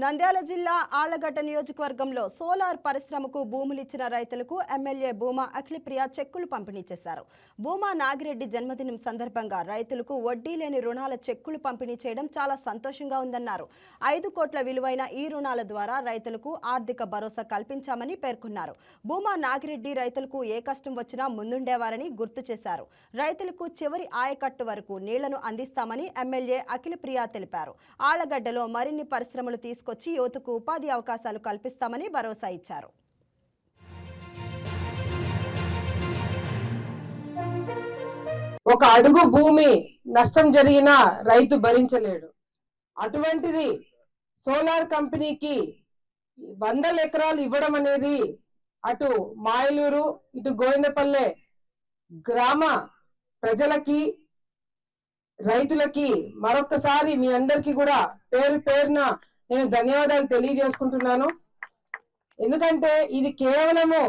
నంద్యాల జిల్లా ఆళ్లగడ్డ నియోజకవర్గంలో సోలార్ పరిశ్రమకు భూములిచ్చిన రైతులకు ఎమ్మెల్యే భూమా అఖిలప్రియ చెక్కులు పంపిణీ చేశారు. భూమా నాగిరెడ్డి జన్మదినం సందర్భంగా రైతులకు వడ్డీ లేని రుణాల చెక్కులు పంపిణీ చేయడం చాలా సంతోషంగా ఉందన్నారు. 5 కోట్ల విలువైన ఈ రుణాల ద్వారా రైతులకు ఆర్థిక భరోసా కల్పించామని పేర్కొన్నారు. భూమా నాగిరెడ్డి రైతులకు ఏ కష్టం వచ్చినా ముందుండేవారని గుర్తు చేశారు. రైతులకు చివరి ఆయకట్టు వరకు నీళ్లను అందిస్తామని ఎమ్మెల్యే అఖిలప్రియ తెలిపారు. ఆళ్లగడ్డలో మరిన్ని పరిశ్రమలు తీసుకొచ్చి యువతకు ఉపాధి అవకాశాలు కల్పిస్తామని భరోసా ఇచ్చారు. ఒక అడుగు భూమి నష్టం జరిగినా రైతు భరించలేడు. అటువంటిది సోలార్ కంపెనీకి 100 ఎకరాలు ఇవ్వడం అనేది అటు మాయలూరు ఇటు గోవిందపల్లె గ్రామ ప్రజలకి రైతులకి మరొక్కసారి మీ అందరికీ కూడా పేరు పేరున నేను ధన్యవాదాలు తెలియజేసుకుంటున్నాను. ఎందుకంటే ఇది కేవలము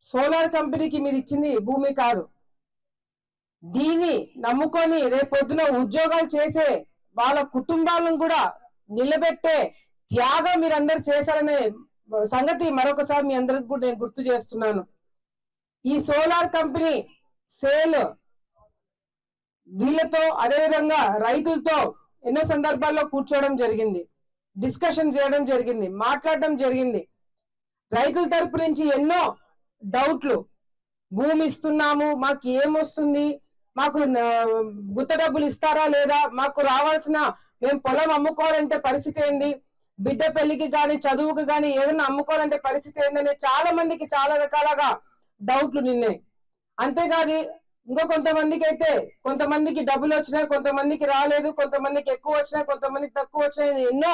సోలార్ కంపెనీకి మీరు ఇచ్చింది భూమి కాదు. దీన్ని నమ్ముకొని రేపొద్దున ఉద్యోగాలు చేసే వాళ్ళ కుటుంబాలను కూడా నిలబెట్టే త్యాగం మీరందరూ చేశారనే సంగతి మరొకసారి మీ అందరికి కూడా నేను గుర్తు చేస్తున్నాను. ఈ సోలార్ కంపెనీ సేల్ వీళ్ళతో అదేవిధంగా రైతులతో ఎన్నో సందర్భాల్లో కూర్చోవడం జరిగింది, డిస్కషన్ చేయడం జరిగింది, మాట్లాడడం జరిగింది. రైతుల తరపు నుంచి ఎన్నో డౌట్లు, భూమి ఇస్తున్నాము మాకు ఏమొస్తుంది, మాకు గుత్త డబ్బులు ఇస్తారా లేదా, మాకు రావాల్సిన మేము పొలం అమ్ముకోవాలంటే పరిస్థితి ఏంది, బిడ్డ పెళ్లికి కానీ చదువుకు కానీ ఏదైనా అమ్ముకోవాలంటే పరిస్థితి ఏందని చాలా మందికి చాలా రకాలుగా డౌట్లు నిన్నాయి. అంతేకాదు ఇంకో కొంతమందికి డబ్బులు వచ్చినాయి, కొంతమందికి రాలేదు, కొంతమందికి ఎక్కువ వచ్చినాయి, కొంతమందికి తక్కువ వచ్చినాయి, ఎన్నో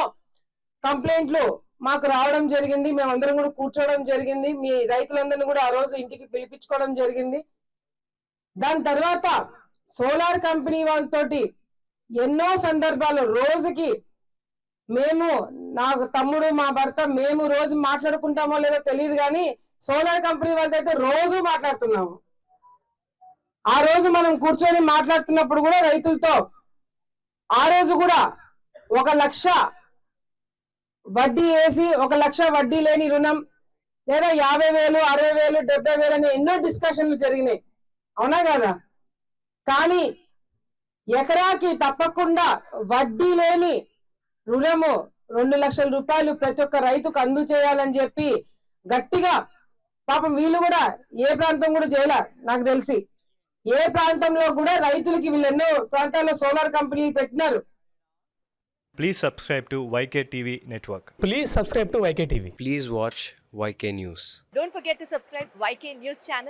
కంప్లైంట్లు మాకు రావడం జరిగింది. మేమందరం కూడా కూర్చోవడం జరిగింది. మీ రైతులందరినీ కూడా ఆ రోజు ఇంటికి పిలిపించుకోవడం జరిగింది. దాని తర్వాత సోలార్ కంపెనీ వాళ్ళతోటి ఎన్నో సందర్భాలు రోజుకి మేము, నా తమ్ముడు మా భర్త మేము రోజు మాట్లాడుకుంటామో లేదో తెలియదు కానీ సోలార్ కంపెనీ వాళ్ళతో అయితే రోజు మాట్లాడుతున్నాము. ఆ రోజు మనం కూర్చొని మాట్లాడుతున్నప్పుడు కూడా రైతులతో ఆ రోజు కూడా 1 లక్ష వడ్డీ వేసి 1 లక్ష వడ్డీ లేని రుణం లేదా 50,000, 60,000, 70,000 అనే ఎన్నో డిస్కషన్లు జరిగినాయి, అవునా కదా? కానీ ఎకరాకి తప్పకుండా వడ్డీ లేని రుణము 2 లక్షల రూపాయలు ప్రతి ఒక్క రైతుకు అందజేయాలని చెప్పి గట్టిగా, పాపం వీళ్ళు కూడా ఏ ప్రాంతం కూడా చేయాల, నాకు తెలిసి ఏ ప్రాంతంలో కూడా రైతులకి వీళ్ళు ఎన్నో ప్రాంతాల్లో సోలార్ కంపెనీలు పెట్టినారు. Please subscribe to YK TV Network. Please subscribe to YK TV. Please watch YK News. Don't forget to subscribe YK News channel.